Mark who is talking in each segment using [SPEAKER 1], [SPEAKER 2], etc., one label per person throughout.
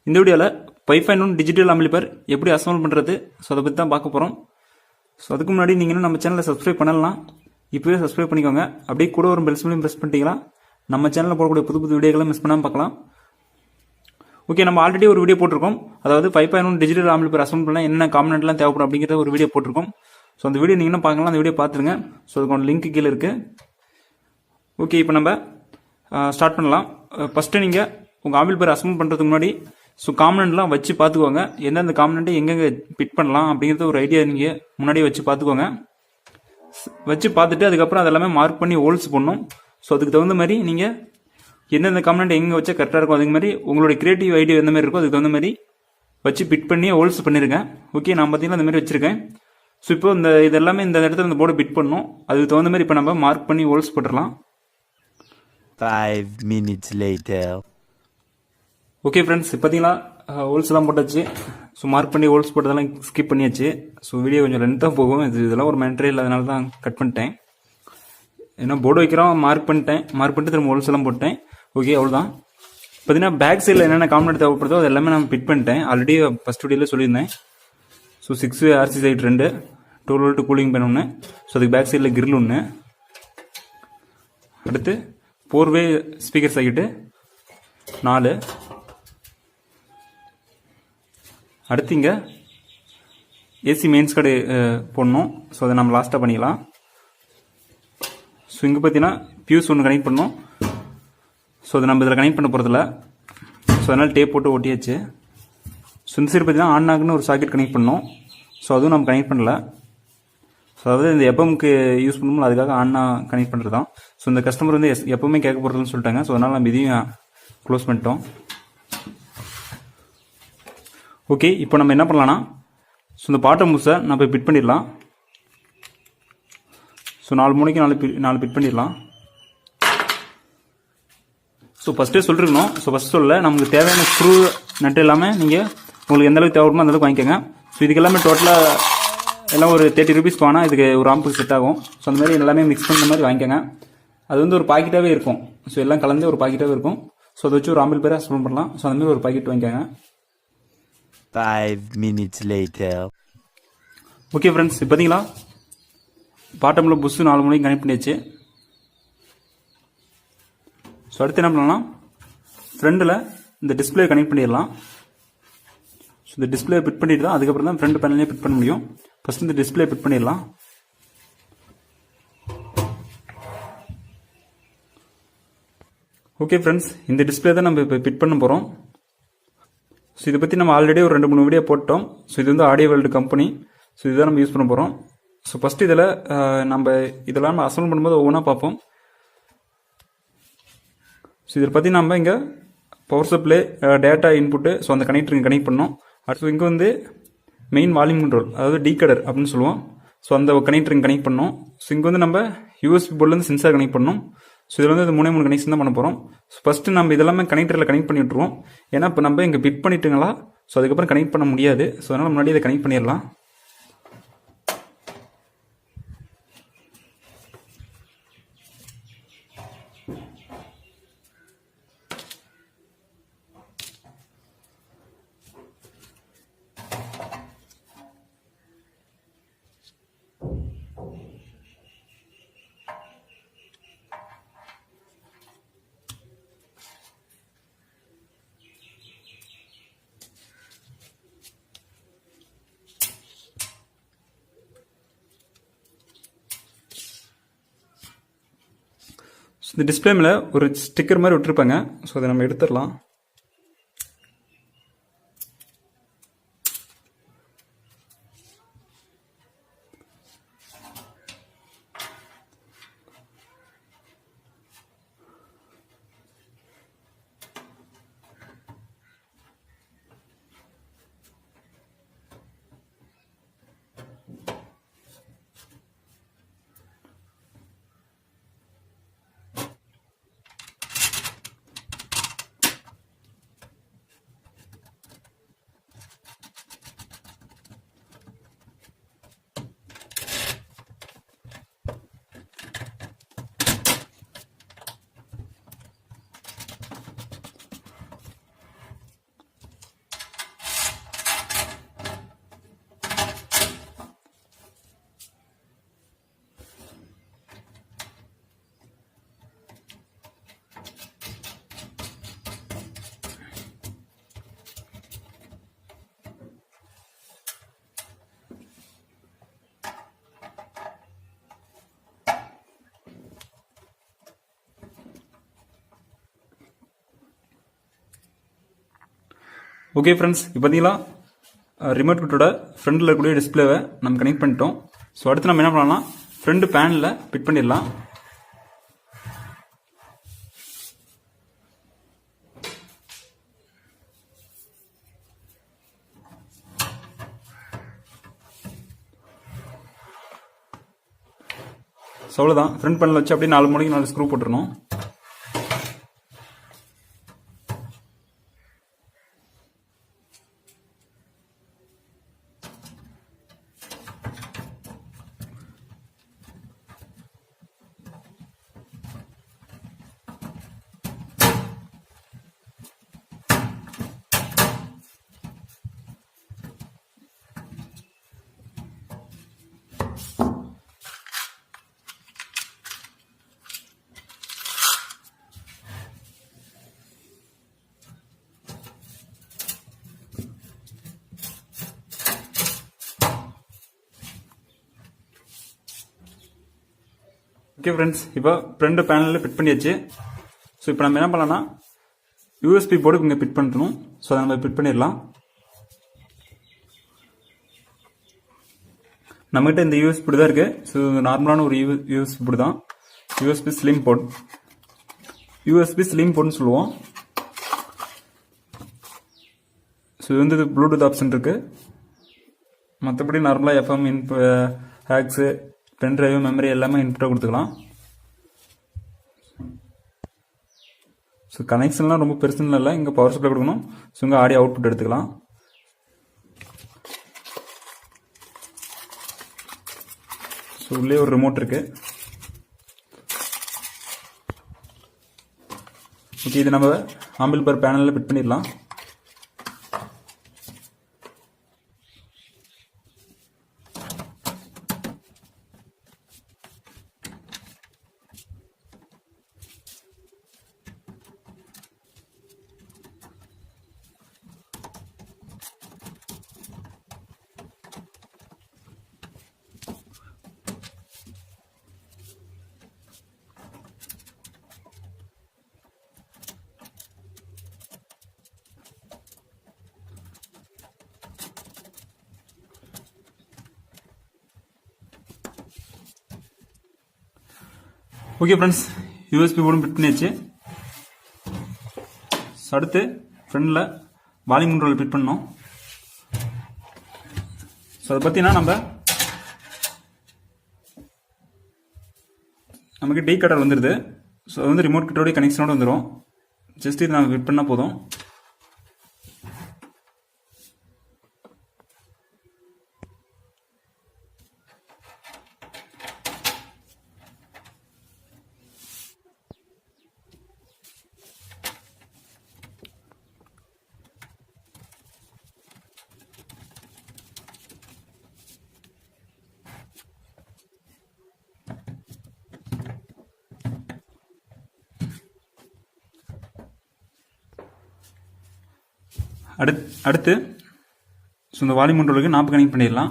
[SPEAKER 1] இந்த வீடியோவில் பைஃபைன் digital amplifier எப்படி அசம்பிள் பண்ணுறது, ஸோ அதை பற்றி தான் பார்க்க போகிறோம். ஸோ அதுக்கு முன்னாடி நீங்கள் நம்ம சேனலை சப்ஸ்கிரைப் பண்ணலாம், இப்போவே சப்ஸ்கிரைப் பண்ணிக்கோங்க. அப்படியே கூட ஒரு பெல் சிம்லையும் ப்ரெஸ் பண்ணிட்டீங்களா நம்ம சேனலில் போடக்கூடிய புது புது வீடியோக்களை மிஸ் பண்ணாமல் பார்க்கலாம். ஓகே, நம்ம ஆல்ரெடி ஒரு வீடியோ போட்டிருக்கோம். அதாவது 5.1 டிஜிட்டல் ஆம்பிளிஃபையர் அசம்பிள் பண்ணலாம் என்ன காம்பனன்ட்லாம் தேவைப்படும் அப்படிங்கிற ஒரு வீடியோ போட்டிருக்கோம். ஸோ அந்த வீடியோ நீங்கள் பார்க்கலாம், அந்த வீடியோ பார்த்துருங்க. ஸோ அதுக்கான லிங்க் கீழே இருக்குது. ஓகே, இப்போ நம்ம ஸ்டார்ட் பண்ணலாம். ஃபஸ்ட்டு நீங்கள் உங்கள் ஆம்பிளிஃபையர் அசம்பிள் பண்ணுறதுக்கு முன்னாடி ஸோ காம்பனன்ட்லாம் வச்சு பார்த்துக்கோங்க. எந்தெந்த காம்பனண்ட்டை எங்கெங்கே ஃபிட் பண்ணலாம் அப்படிங்கிறத ஒரு ஐடியா நீங்கள் முன்னாடியே வச்சு பார்த்துக்கோங்க. வச்சு பார்த்துட்டு அதுக்கப்புறம் அதெல்லாமே மார்க் பண்ணி ஹோல்ஸ் பண்ணணும். ஸோ அதுக்கு தகுந்த மாதிரி நீங்கள் எந்தெந்த காம்பனண்ட் எங்கே வச்சா கரெக்டாக இருக்கும், அதுக்கு மாதிரி உங்களுடைய கிரியேட்டிவ் ஐடியா எந்த மாதிரி இருக்கோ அதுக்கு தகுந்த மாதிரி வச்சு ஃபிட் பண்ணி ஹோல்ஸ் பண்ணியிருக்கேன். ஓகே, நான் பார்த்தீங்கன்னா அந்த மாதிரி வச்சுருக்கேன். ஸோ இப்போ இதெல்லாமே இந்த இடத்துல இந்த போர்டை ஃபிட் பண்ணணும். அதுக்கு தகுந்த மாதிரி இப்போ நம்ம மார்க் பண்ணி ஹோல்ஸ் போட்டுடலாம்.
[SPEAKER 2] 5 minutes later.
[SPEAKER 1] ஓகே ஃப்ரெண்ட்ஸ், பார்த்தீங்களா ஹோல்ஸ்லாம் போட்டாச்சு. ஸோ மார்க் பண்ணி ஹோல்ஸ் போட்டதெல்லாம் ஸ்கிப் பண்ணியாச்சு. ஸோ வீடியோ கொஞ்சம் லென்த்தாக போகும், இதெல்லாம் ஒரு மேட்ரே இல்லாதனால தான் கட் பண்ணிட்டேன். ஏன்னா போர்டு வைக்கிறோம், மார்க் பண்ணிட்டு திரும்ப ஹோல்ஸ் எல்லாம் போட்டேன். ஓகே, அவ்வளோதான். பார்த்தீங்கன்னா பேக் சைடில் என்னென்ன காம்பனண்ட் தேவைப்படுதோ அது எல்லாமே நான் ஃபிட் பண்ணிட்டேன். ஆல்ரெடி ஃபஸ்ட் வீடியோவில் சொல்லியிருந்தேன். So 6 RC side 2, 12 volt cooling fan ஒன்று, ஸோ அதுக்கு பேக் சைடில் கிரில் ஒன்று, அடுத்து 4-way ஸ்பீக்கர் சர்க்யூட்டு 4, அடுத்து இங்கே ஏசி மெயின்ஸ் கார்டு போடணும். ஸோ அதை நம்ம லாஸ்ட்டாக பண்ணிக்கலாம். ஸோ இங்கே பார்த்தீங்கன்னா ஃபியூஸ் ஒன்று கனெக்ட் பண்ணணும். ஸோ அதை நம்ம இதில் கனெக்ட் பண்ண போகிறதில்ல. ஸோ அதனால் டேப் போட்டு ஒட்டியாச்சு. ஸோ இந்த சைடு பார்த்தீங்கன்னா ஆன் ஆகுன்னு ஒரு சாக்கெட் கனெக்ட் பண்ணோம். ஸோ அதுவும் நம்ம கனெக்ட் பண்ணல. ஸோ அதாவது இந்த எப்பமுக்கு யூஸ் பண்ணணும், அதுக்காக ஆன்னா கனெக்ட் பண்ணுறது தான். ஸோ இந்த கஸ்டமர் வந்து எப்பவுமே கேட்க போகிறதுன்னு சொல்லிட்டாங்க. ஸோ அதனால் நம்ம இதையும் க்ளோஸ் பண்ணிட்டோம். ஓகே, இப்போ நம்ம என்ன பண்ணலாம்னா ஸோ இந்த பாட்டம் மூஸை நம்ம இப்போ ஃபிட் பண்ணிடலாம். ஸோ 4 மூலைக்கு 4 ஃபிட் பண்ணிடலாம். ஸோ ஃபஸ்ட்டே சொல்லிருக்கணும். ஸோ ஃபஸ்ட் சொல்ல நமக்கு தேவையான ஸ்க்ரூ நட்டு எல்லாமே நீங்கள் உங்களுக்கு எந்த அளவுக்கு தேவைப்படுமோ அந்தளவுக்கு வாங்கிக்கோங்க. ஸோ இதுக்கு எல்லாமே டோட்டலாக எல்லாம் ஒரு 30 rupees ஆனால் இதுக்கு ஒரு ஆம்புக்கு செட் ஆகும். ஸோ அந்த மாதிரி எல்லாமே மிக்ஸ் பண்ணுற மாதிரி வாங்கிக்கோங்க. அது வந்து ஒரு பாக்கெட்டாகவே இருக்கும். ஸோ எல்லாம் கலந்து ஒரு பாக்கெட்டாகவே இருக்கும். ஸோ அதை வச்சு ஒரு ஆம்பிளிஃபையர் அசம்பிள் பண்ணலாம். ஸோ அந்த மாதிரி ஒரு பாக்கெட் வாங்கிக்கோங்க.
[SPEAKER 2] 5 minutes later.
[SPEAKER 1] ஓகே ஃப்ரெண்ட்ஸ், இப்போ பார்த்தீங்களா பாட்டமில் புஷ் 4 மூலையும் கனெக்ட் பண்ணியாச்சு. ஸோ அடுத்து என்ன பண்ணலாம், ஃப்ரண்டில் இந்த டிஸ்பிளே கனெக்ட் பண்ணிடலாம். ஸோ இந்த டிஸ்பிளே ஃபிட் பண்ணிட்டு தான் அதுக்கப்புறம் தான் ஃப்ரண்ட் பேனல்லே ஃபிட் பண்ண முடியும். ஃபஸ்ட் இந்த டிஸ்பிளே ஃபிட் பண்ணிடலாம். ஓகே ஃப்ரெண்ட்ஸ், இந்த டிஸ்பிளே தான் நம்ம இப்போ ஃபிட் பண்ண போகிறோம். ஸோ இதை பற்றி நம்ம ஆல்ரெடி ஒரு 2-3 வீடியோ போட்டோம். ஸோ இது வந்து ஆடியோ வேர்ல்டு கம்பெனி. ஸோ இதுதான் நம்ம யூஸ் பண்ண போகிறோம். ஸோ ஃபஸ்ட்டு இதில் நம்ம இதெல்லாம் அசம்பிள் பண்ணும்போது ஒவ்வொன்றா பார்ப்போம். ஸோ இதில் பற்றி நம்ம இங்கே power supply, data input, so அந்த கனெக்டருக்கு கனெக்ட் பண்ணோம். அடுத்து இங்கே வந்து மெயின் வால்யூம் கண்ட்ரோல், அதாவது டீகடர் அப்படின்னு சொல்லுவோம். ஸோ அந்த கனெக்டருக்கு கனெக்ட் பண்ணோம். ஸோ இங்கே வந்து நம்ம யூஎஸ்பி போர்ட்லேருந்து சென்சார் கனெக்ட் பண்ணோம். ஸோ இதில் வந்து 3 கனெக்ஷன் தான் பண்ண போகிறோம். ஸோ ஃபஸ்ட்டு நம்ம இதெல்லாமே கனெக்டரில் கனெக்ட் பண்ணி விட்டுருவோம். ஏன்னா இப்போ நம்ம இங்கே ஃபிட் பண்ணிட்டுங்களா, ஸோ அதுக்கப்புறம் கனெக்ட் பண்ண முடியாது. ஸோ அதனால் முன்னாடி இதை கனெக்ட் பண்ணிடலாம். இந்த டிஸ்பிளே மேலே ஒரு ஸ்டிக்கர் மாதிரி விட்டுருப்பாங்க. ஸோ அதை நம்ம எடுத்துடலாம். ஓகே ஃப்ரெண்ட்ஸ், இப்போ பார்த்தீங்களா ரிமோட் கண்ட்ரோலோட ஃப்ரண்டில் இருக்கக்கூடிய டிஸ்பிளேவை நம்ம கனெக்ட் பண்ணிட்டோம். ஸோ அடுத்து நம்ம என்ன பண்ணலாம், ஃப்ரண்ட் பேனலில் ஃபிட் பண்ணிடலாம். ஸோ அவ்வளோதான், ஃப்ரண்ட் பேனல் வச்சு அப்படியே 4 மூலைக்கு 4 ஸ்க்ரூ போட்டுருணும். ஓகே ஃப்ரெண்ட்ஸ், இப்போ ஃப்ரண்ட் பேனலில் ஃபிட் பண்ணியாச்சு. ஸோ இப்போ நம்ம என்ன பண்ணலாம்னா யூஎஸ்பி போர்டுக்கு இங்கே ஃபிட் பண்ணணும். ஸோ அதை நம்ம ஃபிட் பண்ணிடலாம். நம்மகிட்ட இந்த யூஎஸ்பி போர்டு தான் இருக்குது. ஸோ நார்மலான ஒரு யூஎஸ்பி போர்டு தான், USB slim board. USB slim போர்டுன்னு சொல்லுவோம். ஸோ இது வந்து ப்ளூடூத் ஆப்ஷன் இருக்குது. மற்றபடி நார்மலாக எஃப்எம் ஹேக்ஸு, பென் டிரைவ், மெமரி எல்லாமே இன்புட்டாக கொடுத்துக்கலாம். ஸோ கனெக்ஷன்லாம் ரொம்ப பெருசுன்னு இல்லை, இங்கே பவர் சப்ளை கொடுக்கணும். ஸோ இங்கே ஆடியோ அவுட்புட் எடுத்துக்கலாம். ஸோ உள்ளே ஒரு ரிமோட் இருக்கு. ஓகே, இது நம்ம ஆம்பிள்பர் பேனலில் ஃபிட் பண்ணிடலாம். ஓகே ஃப்ரெண்ட்ஸ், யூஎஸ்பி போர்டும் ஃபிட் பண்ணியாச்சு. அடுத்து ஃப்ரண்டில் வால்யூம் கண்ட்ரோல் ஃபிட் பண்ணோம். ஸோ அதை பார்த்தீங்கன்னா நமக்கு டீ கடர் வந்துடுது. ஸோ அது வந்து ரிமோட் கிட்டோடைய கனெக்ஷனோடு வந்துடும். ஜஸ்ட் இது நம்ம ஃபிட் பண்ணால் போதும். அடுத்து ஸோ இந்த வால்யூம் கண்ட்ரோலுக்கு நாப் கனெக்ட் பண்ணிடலாம்.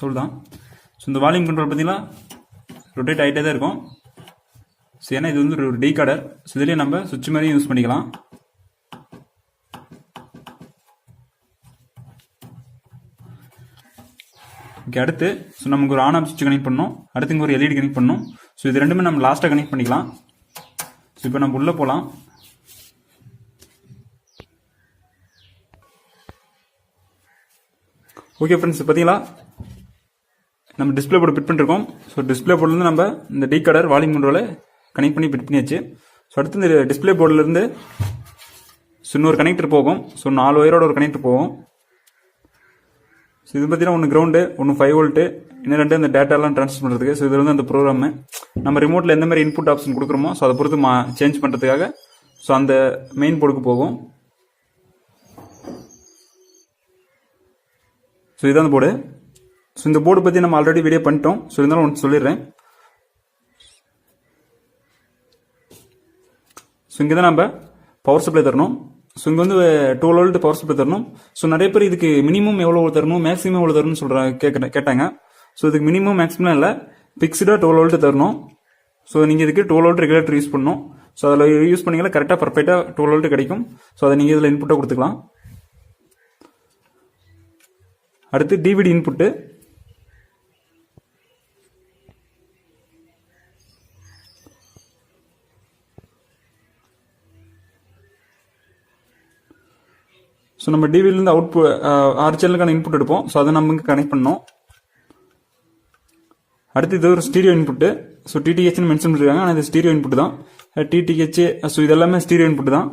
[SPEAKER 1] சொல்லுதான். ஸோ இந்த வால்யூம் கண்ட்ரோல் பார்த்தீங்கன்னா ரொட்டேட் ஆகிட்டே தான் இருக்கும். ஸோ ஏன்னா இது வந்து ஒரு டீகாடர். ஸோ இதுலேயே நம்ம சுவிட்ச் மாதிரியும் யூஸ் பண்ணிக்கலாம். ஓகே, அடுத்து ஸோ நமக்கு ஒரு ஆன் ஆஃப் சுவிட்ச் கனெக்ட் பண்ணணும். அடுத்து இங்கே ஒரு எல்இடி கனெக்ட் பண்ணணும். ஸோ இது ரெண்டுமே நம்ம லாஸ்ட்டாக கனெக்ட் பண்ணிக்கலாம். ஸோ இப்போ நம்ம உள்ளே போகலாம். ஓகே ஃப்ரெண்ட்ஸ், பார்த்தீங்களா நம்ம டிஸ்பிளே போர்டு ஃபிட் பண்ணிருக்கோம். ஸோ டிஸ்பிளே போர்டுலேருந்து நம்ம இந்த டீகாடர் வால்யூம் கண்ட்ரோலை கனெக்ட் பண்ணி ஃபிட் பண்ணியாச்சு. ஸோ அடுத்து இந்த டிஸ்பிளே போர்டுலேருந்து ஸோ இன்னொரு கனெக்டர் போகும். ஸோ 4 ஒயரோட ஒரு கனெக்டர் போகும். ஸோ இது பார்த்தீங்கன்னா ஒன்று கிரவுண்டு, ஒன்று 5 வோல்ட்டு, இன்னும் 2 அந்த டேட்டாலாம் ட்ரான்ஸ்ஃபர் பண்ணுறதுக்கு. ஸோ இது வந்து அந்த ப்ரோக்ராமு நம்ம ரிமோட்டில் எந்த மாதிரி இன்புட் ஆப்ஷன் கொடுக்குறோமோ ஸோ அதை பொறுத்து சேஞ்ச் பண்ணுறதுக்காக ஸோ அந்த மெயின் போர்டுக்கு போகும். ஸோ இதுதான் அந்த போர்டு. ஸோ இந்த போர்டு பற்றி நம்ம ஆல்ரெடி வீடியோ பண்ணிட்டோம். ஸோ இருந்தாலும் ஒன்று சொல்லிடுறேன். ஸோ இங்கே தான் நம்ம பவர் சப்ளை தரணும். ஸோ இங்கே வந்து 12 வோல்ட் பவர் சப்ளை தரணும். ஸோ நிறைய பேர் இதுக்கு மினிமம் எவ்வளோ தரணும், மேக்ஸிமம் எவ்வளோ தரணும்னு கேட்டாங்க. ஸோ இதுக்கு மினிமம் மேக்ஸிமம் இல்லை, ஃபிக்ஸ்டாக 12 வோல்ட் தரணும். ஸோ நீங்கள் இதுக்கு 12 வோல்ட் ரெகுலேட்டர் யூஸ் பண்ணணும். ஸோ அதில் யூஸ் பண்ணிங்கன்னா கரெக்டாக பர்ஃபெக்டாக 12 வோல்ட் கிடைக்கும். ஸோ அதை நீங்கள் இதில் இன்புட்டாக கொடுத்துக்கலாம். அடுத்து டிவிடி இன்புட்டு. ஸோ நம்ம டிவிலேருந்து அவுட்புட் 6 சேனலுக்கான இன்புட் எடுப்போம். ஸோ அதை நம்ம கனெக்ட் பண்ணோம். அடுத்து இது ஒரு ஸ்டீரியோ இன்புட்டு. ஸோ டிடிஹெச்னு மென்ஷன் பண்ணிருக்காங்க, ஆனால் இது ஸ்டீரியோ இன்புட் தான். டிடிஹெச், ஸோ இதெல்லாமே ஸ்டீரியோ இன்புட் தான்.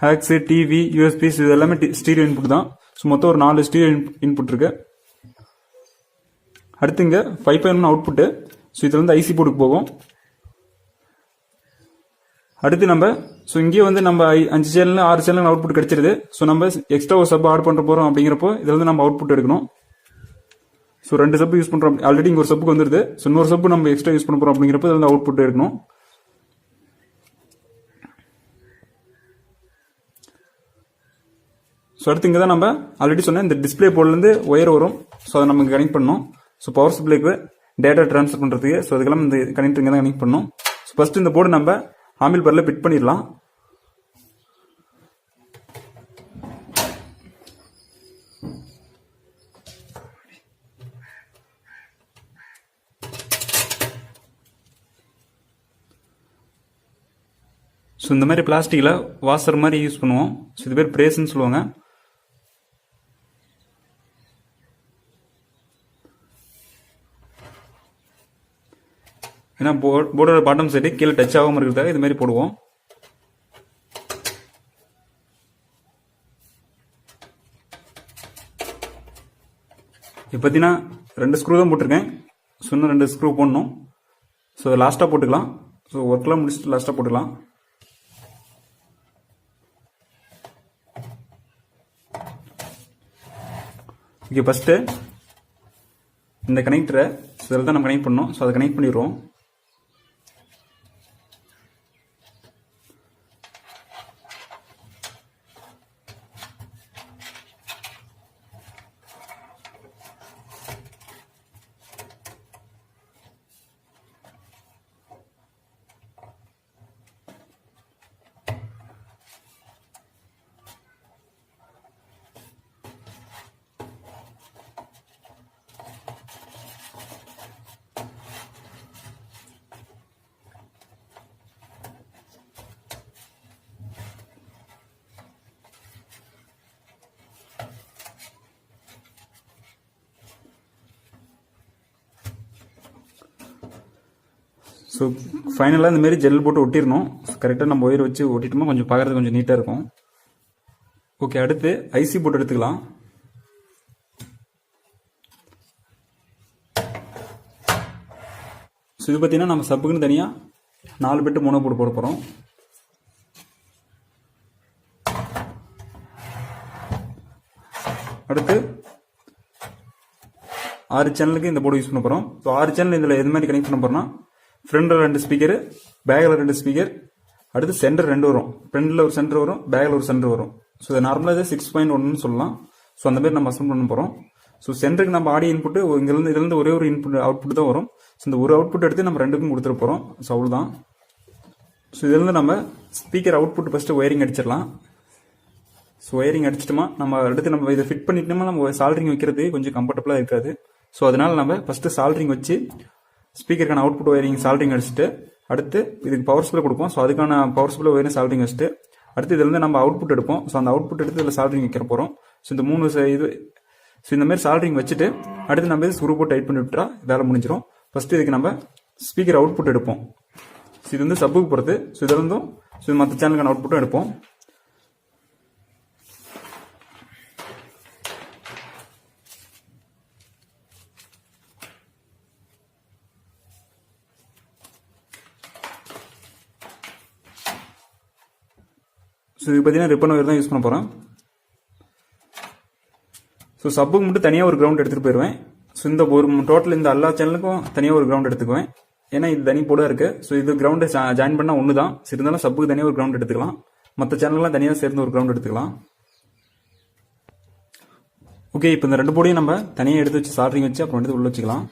[SPEAKER 1] ஹேக்ஸு, டிவி, யூஎஸ்பிஸ் இது எல்லாமே ஸ்டீரியோ இன்புட் தான். ஸோ மொத்தம் ஒரு 4 ஸ்டீரியோ இன்புட் இருக்கு. அடுத்து இங்கே 5.1 அவுட்புட்டு. ஸோ இதில் வந்து ஐசி போர்டுக்கு போகும். அடுத்து நம்ம ஸோ இங்கேயே வந்து நம்ம 5 சேனல் 6 சேனல் அவுட்புட் கிடைச்சிருது. ஸோ நம்ம எக்ஸ்ட்ரா ஒரு சப் ஆட் பண்ணுற போகிறோம் அப்படிங்கிறப்போ இதில் வந்து நம்ம அவுட்புட் எடுக்கணும். ஸோ 2 சப்பு யூஸ் பண்ணுறோம், ஆல்ரெடி இங்கே ஒரு சப்புக்கு வந்துருது. ஸோ இன்னொரு சப்பு நம்ம எக்ஸ்ட்ரா யூஸ் பண்ண போகிறோம் அப்படிங்கிறப்போ இதில் வந்து அவுட்புட் எடுக்கணும். ஸோ அடுத்து இங்கே தான் நம்ம ஆல்ரெடி சொன்ன இந்த டிஸ்பிளே போர்ட்லேருந்து ஒயர் வரும். ஸோ அதை நம்ம கனெக்ட் பண்ணணும். ஸோ பவர் சப்ளைக்கு டேட்டா ட்ரான்ஸ்ஃபர் பண்ணுறதுக்கு ஸோ அதுக்கெல்லாம் இந்த கனெக்டர் இங்கே தான் கனெக்ட் பண்ணணும். ஸோ ஃபர்ஸ்ட் இந்த போர்டு நம்ம ஆம்பிளிஃபையரில் ஃபிட் பண்ணிடலாம். ஸோ இந்த மாதிரி பிளாஸ்டிக்கில் வாஷர் மாதிரி யூஸ் பண்ணுவோம். ஸோ இது பேர் பிரேஸ்ன்னு சொல்லுவாங்க. ஏன்னா போர்டோட பாட்டம் சைடு கீழே டச் ஆகாமல் இருக்கிறதுக்காக இது மாதிரி போடுவோம். இப்போ பார்த்தீங்கன்னா 2 ஸ்க்ரூ தான் போட்டிருக்கேன். ஸோ இன்னும் 2 ஸ்க்ரூ போடணும். ஸோ அதை லாஸ்ட்டாக போட்டுக்கலாம். ஸோ ஒர்க்லாம் முடிச்சுட்டு லாஸ்ட்டாக போட்டுக்கலாம். ஓகே, ஃபஸ்ட்டு இந்த கனெக்டரை இதில் தான் நம்ம கனெக்ட் பண்ணோம். ஸோ அதை கனெக்ட் பண்ணிடுவோம். ஸோ ஃபைனலாக இந்த மாதிரி ஜெல் போட்டு ஒட்டிடணும். கரெக்டாக நம்ம ஒயர் வச்சு ஒட்டிட்டோமா கொஞ்சம் பார்க்குறது கொஞ்சம் நீட்டாக இருக்கும். ஓகே, அடுத்து ஐசி போட்டு எடுத்துக்கலாம். ஸோ இது பார்த்தீங்கன்னா நம்ம சப்புக்குன்னு தனியாக 4 பிட்டு மோனோ போட்டு போட போகிறோம். அடுத்து 6 சேனலுக்கு இந்த போர்டு யூஸ் பண்ண போகிறோம். ஸோ 6 சேனல் இதில் எது மாதிரி கனெக்ட் பண்ண போகிறோம்னா ஃப்ரண்டில் 2 ஸ்பீக்கரு, பேக்கில் 2 ஸ்பீக்கர், அடுத்து சென்டர் 2 வரும். ஃப்ரண்டில் ஒரு சென்டர் வரும், பேக்கில் ஒரு சென்டர் வரும். ஸோ இது நார்மலாக 6.1 சொல்லலாம். ஸோ அந்த மாதிரி நம்ம அசம்பிள் பண்ண போகிறோம். ஸோ சென்டருக்கு நம்ம ஆடியோ இன்புட்டு இதுலேருந்து ஒரே ஒரு இன்புட் அவுட்புட் தான் வரும். ஸோ இந்த ஒரு அவுட்புட் எடுத்து நம்ம 2க்கும் கொடுத்துட போகிறோம். ஸோ அவ்வளோதான். ஸோ இதுலேருந்து நம்ம ஸ்பீக்கர் அவுட்புட் ஃபஸ்ட்டு ஒயரிங் அடிச்சிடலாம். ஸோ ஒயரிங் அடிச்சிட்டோமா நம்ம அடுத்து நம்ம இதை ஃபிட் பண்ணிட்டோமா நம்ம சால்ட்ரிங் வைக்கிறது கொஞ்சம் கம்ஃபர்டபுளாக இருக்காது. ஸோ அதனால நம்ம ஃபஸ்ட்டு சால்ட்ரிங் வச்சு ஸ்பீக்கருக்கான அவுட்புட் ஒயரிங் சால்ட்ரிங் அடிச்சுட்டு அடுத்து இதுக்கு பவர் சப்ளை கொடுப்போம். ஸோ அதுக்கான பவர் சப்ளை ஒயரிங் சால்ட்ரிங் வச்சுட்டு அடுத்து இதுலேருந்து நம்ம அவுட்புட் எடுப்போம். ஸோ அந்த அவுட்புட் எடுத்து இதில் சால்ட்ரிங் வைக்க போகிறோம். ஸோ இந்த 3 இது ஸோ இந்த மாதிரி சால்ட்ரிங் வச்சுட்டு அடுத்து நம்ம இது ஸ்க்ரூ போட்டு டைட் பண்ணி விட்டா வேலை முடிஞ்சிடும். ஃபஸ்ட்டு இதுக்கு நம்ம ஸ்பீக்கர் அவுட்புட் எடுப்போம். ஸோ இது வந்து சப்புக்கு போகிறது. ஸோ இதுலேருந்தும் ஸோ மற்ற சேனலுக்கான அவுட்புட்டும் எடுப்போம். ஸோ இது பார்த்தீங்கன்னா ரிப்பன் ஒயர் தான் யூஸ் பண்ண போகிறேன். ஸோ சப்புக்கு மட்டும் தனியாக ஒரு கிரவுண்ட் எடுத்துகிட்டு போயிடுவேன். ஸோ இந்த ஒரு டோட்டல் இந்த எல்லா சேனலுக்கும் தனியாக ஒரு கிரவுண்ட் எடுத்துக்குவேன். ஏன்னா இது தனி போட இருக்குது. ஸோ இது கிரவுண்டை ஜாயின் பண்ணால் ஒன்று தான். சரி, இருந்தாலும் சப்புக்கு தனியாக ஒரு கிரவுண்ட் எடுத்துக்கலாம். மற்ற சேனல்லாம் தனியாக சேர்ந்து ஒரு கிரவுண்ட் எடுத்துக்கலாம். ஓகே, இப்போ இந்த 2 போர்டையும் நம்ம தனியாக எடுத்து வச்சு சால்ட்ரிங் வச்சு அப்புறம் எடுத்து உள்ள வச்சுக்கலாம்.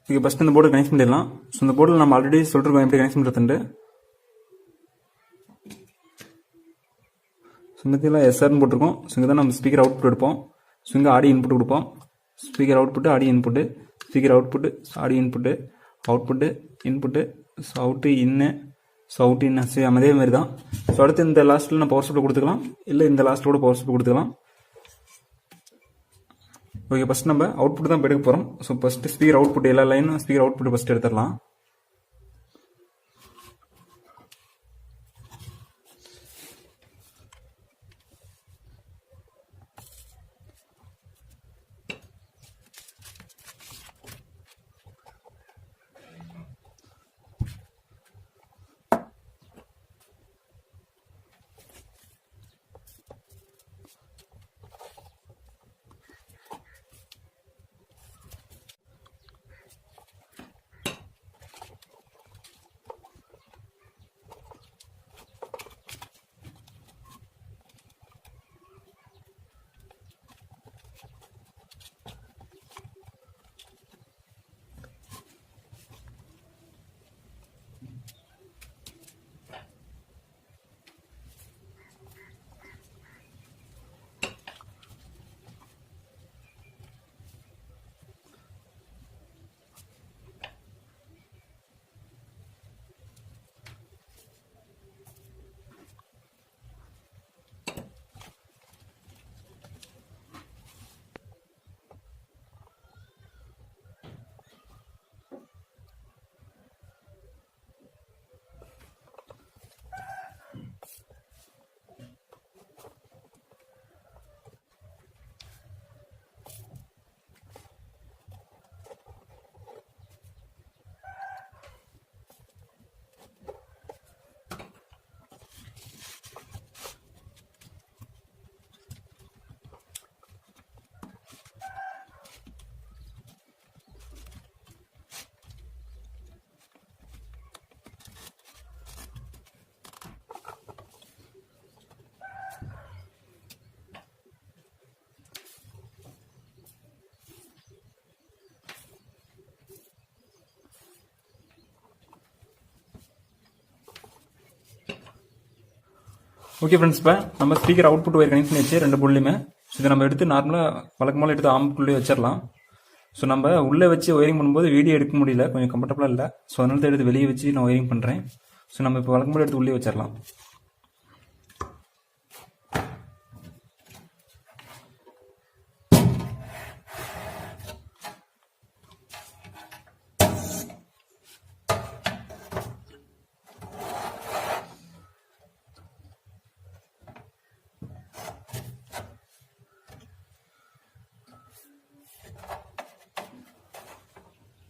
[SPEAKER 1] இதுக்கு ஃபஸ்ட் இந்த போர்டு கனெக்ட் பண்ணிடலாம். ஸோ இந்த போர்டில் நம்ம ஆல்ரெடி சொல்லிருக்கோம் எப்படி கனெக்ட் பண்ணுறதுண்டு. ஸோ இங்கெல்லாம் எஸ்ஆர்னு போட்டிருக்கோம். ஸோ இங்கே தான் நம்ம ஸ்பீக்கர் அவுட்புட் எடுப்போம். ஸோ இங்கே ஆடியோ இன்புட் கொடுப்போம். Speaker output, audio input, speaker output, audio input, output, input, so out இன்னு, ஸோ அவுட் இன் சேம் அதே மாதிரி தான். ஸோ அடுத்து இந்த லாஸ்ட்டில் நம்ம பவர் சப்ளை கொடுத்துக்கலாம், இல்லை இந்த லாஸ்ட்டில் கூட பவர் சப்ளை கொடுத்துக்கலாம். ஓகே, ஃபஸ்ட் நம்ம அவுட்புட் தான் எடுக்க போகிறோம். ஸோ ஃபஸ்ட்டு ஸ்பீக்கர் அவுட்புட் எல்லா லைனும் ஸ்பீக்கர் அவுட்புட் ஃபஸ்ட்டு எடுத்துடலாம். ஓகே ஃப்ரெண்ட்ஸ், இப்போ நம்ம ஸ்பீக்கர் அவுட்புட் ஒயர் கனெக்ட் பண்ணி வச்சு 2 போர்ட்லையுமே. ஸோ இதை நம்ம எடுத்து நார்மலாக வழக்கமாக எடுத்து ஆம்புக்குள்ளே வச்சிடலாம். ஸோ நம்ம உள்ளே வச்சு ஒயரிங் பண்ணும்போது வீடியோ எடுக்க முடியல, கொஞ்சம் கம்ஃபர்டபுளாக இல்லை. ஸோ அதனால தான் எடுத்து வெளியே வச்சு நான் ஒயரிங் பண்ணுறேன். ஸோ நம்ம இப்போ வழக்கமாக எடுத்து உள்ளே வச்சிடலாம்.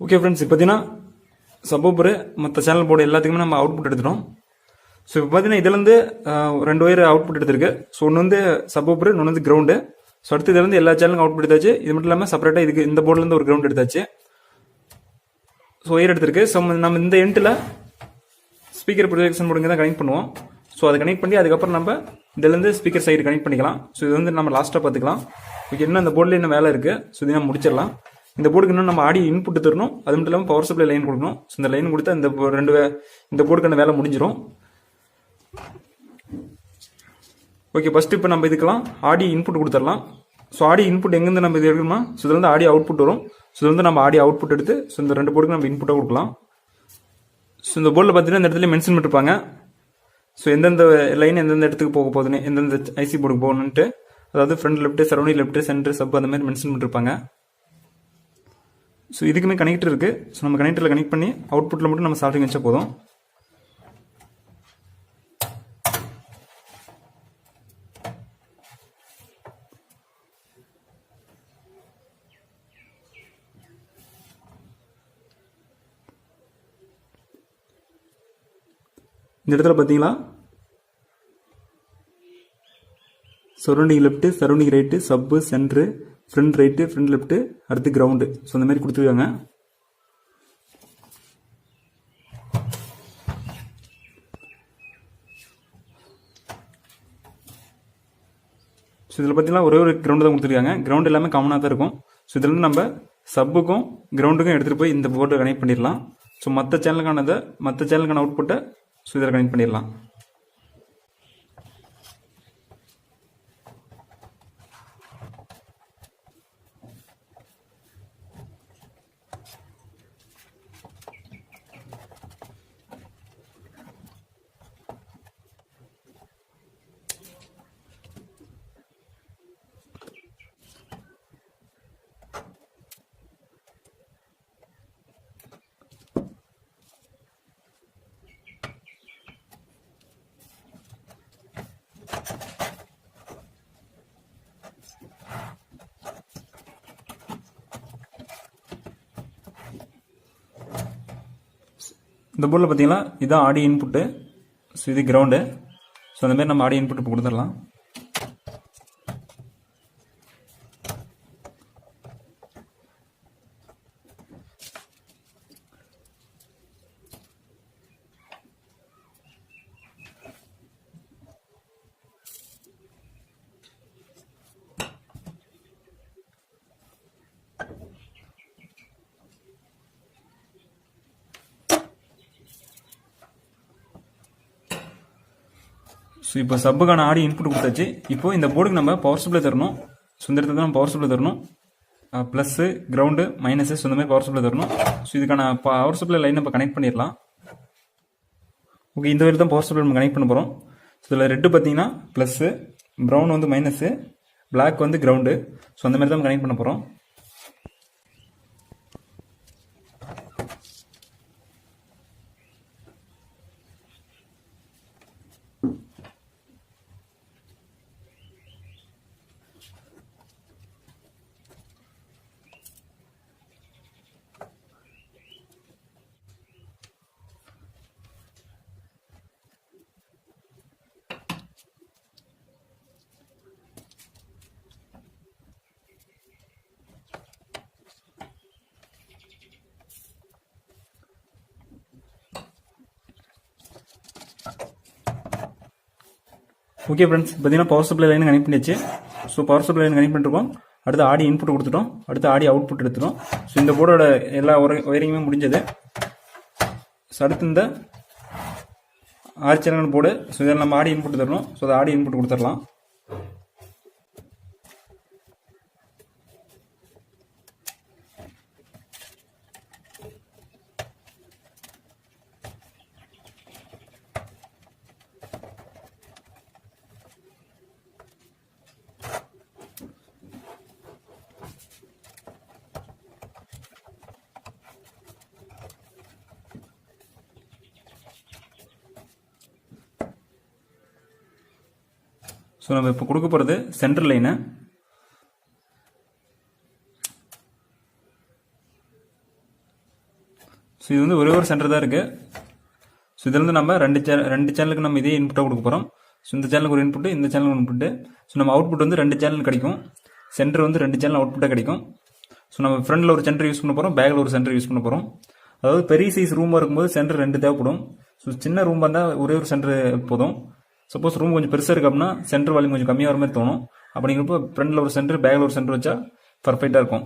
[SPEAKER 1] ஓகே ஃப்ரெண்ட்ஸ், இப்போ பார்த்தீங்கன்னா சப்போப்பரு மற்ற சேனல் போர்டு எல்லாத்துக்குமே நம்ம அவுட்புட் எடுத்துட்டோம். ஸோ இப்போ பார்த்தீங்கன்னா இதுலேருந்து 2 ஒயர் அவுட்புட் எடுத்திருக்கு. ஸோ ஒன்று வந்து சப்போப்பரு, இன்னொன்று வந்து கிரவுண்டு. ஸோ அடுத்து இதுலேருந்து எல்லா சேனலுக்கும் அவுட்புட் எடுத்தாச்சு. இது மட்டும் இல்லாமல் செப்பரேட்டாக இதுக்கு இந்த போர்ட்லேருந்து ஒரு கிரவுண்ட் எடுத்தாச்சு. ஸோ ஒயர் எடுத்திருக்கு. ஸோ நம்ம இந்த எண்டில் ஸ்பீக்கர் ப்ரொஜெக்ஷன் போர்டுங்க தான் கனெக்ட் பண்ணுவோம். ஸோ அதை கனெக்ட் பண்ணி அதுக்கப்புறம் நம்ம இதுலேருந்து ஸ்பீக்கர் சைடு கனெக்ட் பண்ணிக்கலாம். ஸோ இது வந்து நம்ம லாஸ்ட்டாக பார்த்துக்கலாம். ஓகே, இன்னும் அந்த போர்டில் என்ன வேலை இருக்குது, ஸோ இது நம்ம முடிச்சிடலாம். இந்த போர்டுக்கு இன்னும் நம்ம ஆடியோ இன்புட் தரணும், அது மட்டும் இல்லாமல் பவர் சப்ளை லைன் கொடுக்கணும். ஸோ இந்த லைன் கொடுத்தா இந்த போர்டுக்கான வேலை முடிஞ்சிடும். ஓகே, ஃபர்ஸ்ட் இப்போ நம்ம இதுக்கெல்லாம் ஆடியோ இன்புட் கொடுத்துடலாம். ஸோ ஆடியோ இன்புட் எங்கேருந்து நம்ம இது எடுக்கணுமா, ஸோ இதுல இருந்து ஆடியோ அவுட்புட் வரும். ஸோ இது வந்து நம்ம ஆடியோ அவுட்புட் எடுத்து ஸோ இந்த 2 போர்டுக்கு நம்ம இன்புட்டாக கொடுக்கலாம். ஸோ இந்த போர்டில் பார்த்தீங்கன்னா இந்த இடத்துல மென்ஷன் பண்ணிருப்பாங்க. ஸோ எந்தெந்த லைன் எந்தெந்த இடத்துக்கு போக போகுதுன்னு, எந்தெந்த ஐசி போர்டுக்கு போகணுன்ட்டு, அதாவது front left, surrounding left, centre, sub அந்த மாதிரி மென்ஷன் பண்ணிருப்பாங்க. ஸோ இதுக்குமே கனெக்டர் இருக்குது. ஸோ நம்ம கனெக்டரில் கனெக்ட் பண்ணி அவுட்புட்டில் மட்டும் நம்ம சால்ட்ரிங் வச்சா போதும். இந்த இடத்துல பார்த்தீங்களா, சரௌண்டிங் லெஃப்ட், சரௌண்டிங் ரைட்டு, சப்பு, centre, front right, front left, அடுத்து கிரவுண்டு. ஸோ அந்த மாதிரி கொடுத்துருக்காங்க. ஸோ இதில் பார்த்தீங்கன்னா ஒரே ஒரு கிரவுண்டு தான் கொடுத்துருக்காங்க. கிரவுண்ட் எல்லாமே காமனாக தான் இருக்கும். ஸோ இதில் வந்து நம்ம சப்புக்கும் கிரவுண்டுக்கும் எடுத்துகிட்டு போய் இந்த போர்டு கனெக்ட் பண்ணிடலாம். ஸோ மற்ற சேனலுக்கான அவுட்புட்டை ஸோ இதில் கனெக்ட் பண்ணிடலாம். இந்த போர்டில் பார்த்தீங்கன்னா இதுதான் ஆடியோ இன்புட்டு. ஸோ இது கிரவுண்டு. ஸோ அந்த மாதிரி நம்ம ஆடியோ இன்புட் இப்போ கொடுத்துடலாம். ஸோ இப்போ சப்புக்கான ஆடியோ இன்புட் கொடுத்தாச்சு. இப்போ இந்த போர்டுக்கு நம்ம பவர் சப்ளை தரணும். ஸோ இந்த இடத்துல தான் பவர் சப்ளை தரணும். ப்ளஸ்ஸு கிரவுண்டு மைனஸு ஸோ இந்த மாதிரி பவர் சப்ளை தரணும். ஸோ இதுக்கான பவர் சப்ளை லைன் நம்ம கனெக்ட் பண்ணிடலாம். ஓகே, இந்த வரைக்கும் தான் பவர் சப்ளை நம்ம கனெக்ட் பண்ண போகிறோம். ஸோ இதில் ரெட்டு பார்த்தீங்கன்னா ப்ளஸ்ஸு, ப்ரௌன் வந்து மைனஸு, பிளாக் வந்து கிரவுண்டு. ஸோ அந்த மாதிரி தான் கனெக்ட் பண்ண போகிறோம். ஓகே ஃப்ரெண்ட்ஸ், பார்த்தீங்கன்னா பவர் சப்ளை லைன் கனெக்ட் பண்ணியாச்சு. So power supply line connect பண்ணிருக்கோம். அடுத்து ஆடியோ இன்புட் கொடுத்துட்டோம். அடுத்து ஆடியோ அவுட்புட் எடுத்துட்டோம். ஸோ இந்த போர்டோட எல்லா ஒயரிங்குமே முடிஞ்சது. ஸோ அடுத்து இந்த சேனல் போர்டு. ஸோ இதில் நம்ம ஆடியோ இன்புட் தரணும். ஸோ அதை ஆடியோ இன்புட் கொடுத்துடலாம். ஸோ நம்ம இப்போ கொடுக்க போகிறது சென்ட்ரல் லைனு. ஸோ இது வந்து ஒரே ஒரு சென்டர் தான் இருக்குது. ஸோ இதில் வந்து நம்ம ரெண்டு சேனலுக்கு நம்ம இதே இன்புட்டாக கொடுக்க போகிறோம். ஸோ இந்த சேனலுக்கு ஒரு இன்புட்டு, இந்த சேனலுக்கு ஒரு இன்புட்டு. ஸோ நம்ம அவுட்புட் வந்து 2 சேனல் கிடைக்கும். சென்டர் வந்து 2 சேனல் அவுட்புட்டாக கிடைக்கும். ஸோ நம்ம ஃப்ரண்டில் ஒரு சென்டர் யூஸ் பண்ண போகிறோம், பேக்கில் ஒரு சென்டர் யூஸ் பண்ண போகிறோம். அதாவது பெரிய சைஸ் ரூமாக இருக்கும்போது சென்டர் 2 தேவைப்படும். ஸோ சின்ன ரூமாக இருந்தால் ஒரே ஒரு சென்டர் போதும். சப்போஸ் ரூம் கொஞ்சம் பெருசாக இருக்கு அப்படின்னா சென்டர் வால்யூம் கொஞ்சம் கம்மியாக வர மாதிரி தோணும். அப்படிங்கிறப்போ ஃப்ரண்டில் ஒரு சென்டர், பேக்கில் ஒரு சென்டர் வச்சா பர்ஃபெக்டாக இருக்கும்.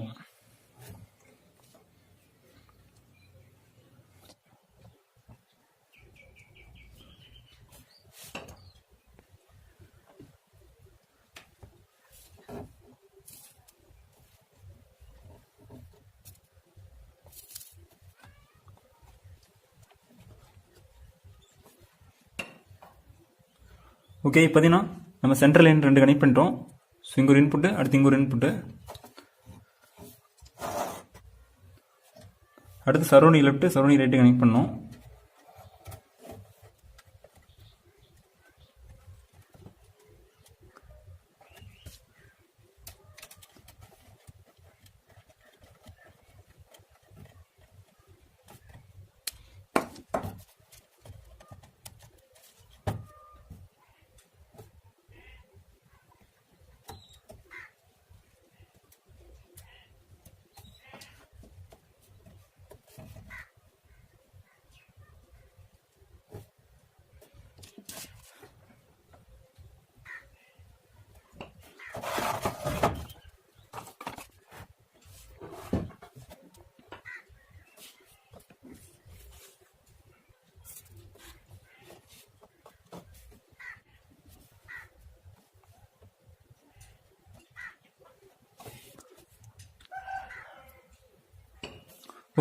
[SPEAKER 1] ஓகே, இப்போ பார்த்தீங்கன்னா நம்ம சென்ட்ரல் லைன் 2 கனெக்ட் பண்ணிட்டோம். ஸோ இங்கே ஒரு இன்புட்டு, அடுத்து இங்கே ஒரு இன்புட்டு. அடுத்து surrounding left, surrounding right connect பண்ணோம்.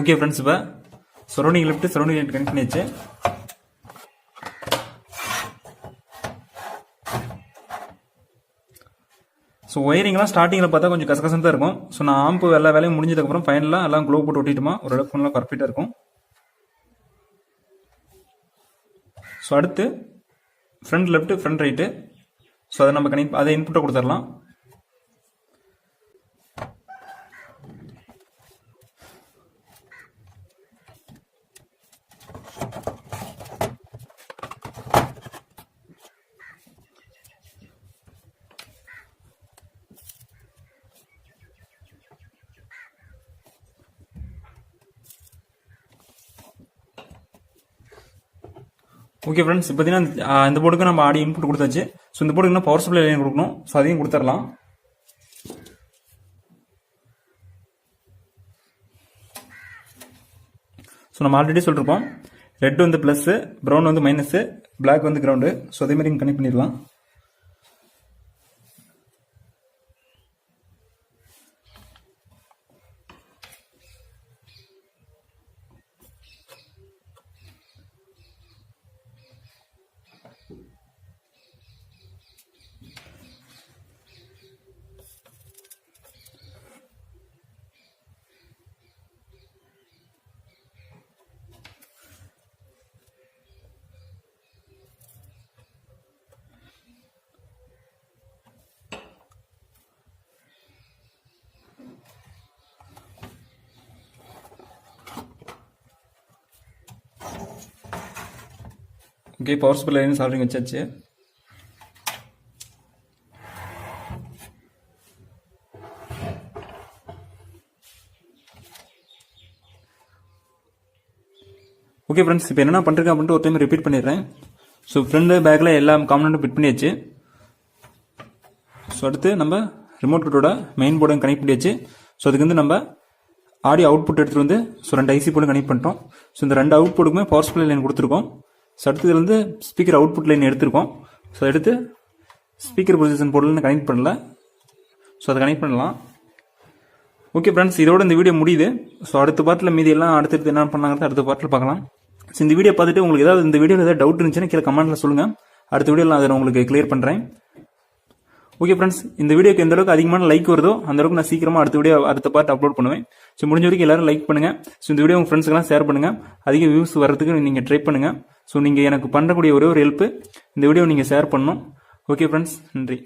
[SPEAKER 1] ஓகே ஃப்ரெண்ட்ஸ், இப்போ surrounding left surrounding light connect பண்ணியாச்சு. ஸோ ஒயரிங்லாம் ஸ்டார்டிங்கில் பார்த்தா கொஞ்சம் கசகசம் தான் இருக்கும். ஸோ நான் ஆம்பு எல்லா வேலையும் முடிஞ்சதுக்கப்புறம் ஃபைனலாக எல்லாம் க்ளோ போட்டு ஒட்டிட்டுமா ஓரளவுக்கு ஃபுல்லாக பர்ஃபெக்டாக இருக்கும். ஸோ அடுத்து front left front right. So அதை நம்ம அதை இன்புட்டை கொடுத்துடலாம். ஓகே ஃப்ரெண்ட்ஸ், இப்போ பார்த்தீங்கன்னா இந்த போர்டுக்கு நம்ம ஆடியோ இன்புட் கொடுத்தாச்சு. ஸோ இந்த போர்டுக்கு பவர் சப்ளை லைன் கொடுக்கணும். ஸோ அதையும் கொடுத்துடலாம். ஸோ நம்ம ஆல்ரெடி சொல்லிருப்போம், ரெட் வந்து ப்ளஸ், ப்ரௌன் வந்து மைனஸ், பிளாக் வந்து கிரவுண்டு. ஸோ அதே மாதிரி கனெக்ட் பண்ணிடலாம். Okay, power supply line solving வச்சாச்சு. ஓகே ஃப்ரெண்ட்ஸ், இப்போ என்ன பண்ணுறேன் அப்படின்ட்டு ஒரு டைம் ரிப்பீட் பண்ணிடுறேன். ஸோ ஃப்ரண்ட் பேக்கில் எல்லா காம்பனண்ட்டும் ஃபிட் பண்ணியாச்சு. ஸோ அடுத்து நம்ம ரிமோட் கட்டோட மெயின் போர்டு கனெக்ட் பண்ணியாச்சு. ஸோ அதுக்கு வந்து நம்ம ஆடியோ அவுட்புட் எடுத்துகிட்டு வந்து ரெண்டு ஐசி போர்டு கனெக்ட் பண்ணிட்டோம். ஸோ இந்த ரெண்டு அவுட் போர்டுக்குமே பவர் சப்ளை லைன் கொடுத்துருக்கோம். ஸோ அடுத்தது வந்து ஸ்பீக்கர் அவுட்புட் லைன் எடுத்திருக்கோம். ஸோ எடுத்து ஸ்பீக்கர் பொசிஷன் போர்டில் கனெக்ட் பண்ணல. ஸோ அதை கனெக்ட் பண்ணலாம். ஓகே ஃப்ரெண்ட்ஸ், இதோட இந்த வீடியோ முடியுது. ஸோ அடுத்த பார்ட்டில் மீதி எல்லாம் அடுத்தடுத்து என்ன பண்ணாங்கிறது அடுத்த பார்ட்டில் பார்க்கலாம். ஸோ இந்த வீடியோ பார்த்துட்டு உங்களுக்கு ஏதாவது இந்த வீடியோவில் ஏதாவது டவுட் இருந்துச்சுன்னா கீழே கமெண்ட்டில் சொல்லுங்கள். அடுத்த வீடியோவில் அதை நான் உங்களுக்கு கிளியர் பண்ணுறேன். ஓகே ஃப்ரெண்ட்ஸ், இந்த வீடியோக்கு எந்த அளவுக்கு அதிகமான லைக் வருதோ அந்த அளவுக்கு நான் சீக்கிரமாக அடுத்த பார்ட் அப்லோட் பண்ணுவேன். ஸோ முடிஞ்ச வரைக்கும் எல்லாரும் லைக் பண்ணுங்கள். ஸோ இந்த வீடியோ உங்கள் ஃப்ரெண்ட்ஸ்க்கெல்லாம் ஷேர் பண்ணுங்கள். அதிக வியூஸ் வர்றதுக்கு நீங்கள் ட்ரை பண்ணுங்கள். ஸோ நீங்கள் எனக்கு பண்ணக்கூடிய ஒரே ஒரு ஹெல்ப்பு, இந்த வீடியோ நீங்கள் ஷேர் பண்ணணும். ஓகே ஃப்ரெண்ட்ஸ், நன்றி.